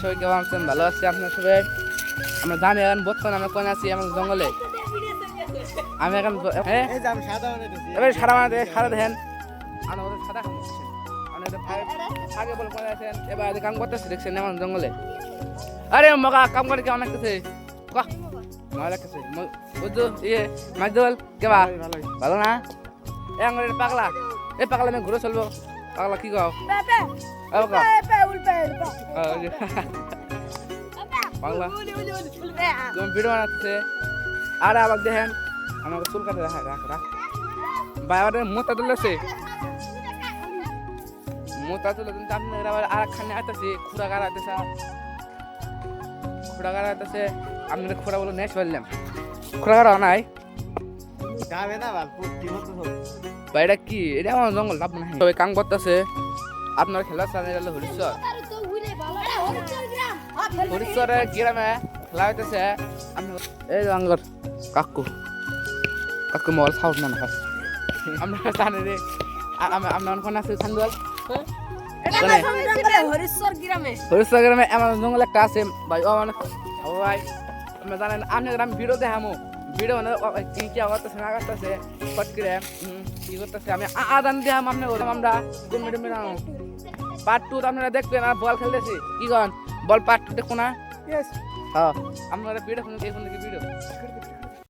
সবাই কেমন আছেন? ভালো আছি। আপনার সবাই আমরা জানি এখন বর্তমানে আমরা কোন আছি এমন জঙ্গলে। আমি এখন এবার সারা মানে সারা দেখেন আমাদের সাদা আগে বল কোন আছেন এবার কাম করতেছে দেখছেন এমন জঙ্গলে। আরে মগা কাম করে কেমন লাগতেছে? বাহ ভালো লাগতেছে। বুঝছো ইয়ে মাইদুল কেবা ভালো না? এ আঙ্গুরের পাগলা এ পাগলা আমি ঘুরে চলবো পাগলা কি কও? পাগলা তুমি ভিডিও বানাচ্ছে আর আবার দেখেন আমাকে চুল কাটে রাখা রাখ রাখ বাইরে মোতা তুলেছে মোতা তুলে কিন্তু আপনার আবার আর একখানে আইতেছে খুঁড়া গাড়া আইতেছে আপনাদের খুঁড়া বলে নেশ ফেললাম খুঁড়া গাড়া নাই বাইরে কি এটা আমার জঙ্গল লাভ নাই সবাই কাম করতেছে আপনার খেলা চালিয়ে গেল হরিশ্বরের গ্রামে খেলা হইতেছে এই আঙ্গর কাকু মোবাইল সাউন্ড না না আমরা জানি রে আমরা কোন আছে সান্দুয়াল হরিশ্বর গ্রামে এমন জঙ্গল একটা আছে ভাই ও মানে ভাই আমরা জানেন আপনি আমি ভিডিও দেখামো ভিডিও মানে কি কি করতেছে না করতেছে ফট করে কি করতেছে আমি আদান দেখাম আপনি আমরা পার্ট 2 আপনারা দেখবেন আর বল খেলতেছি কি কন বল পার্ট 2 দেখো না হ্যাঁ আপনারা ভিডিও ভিডিও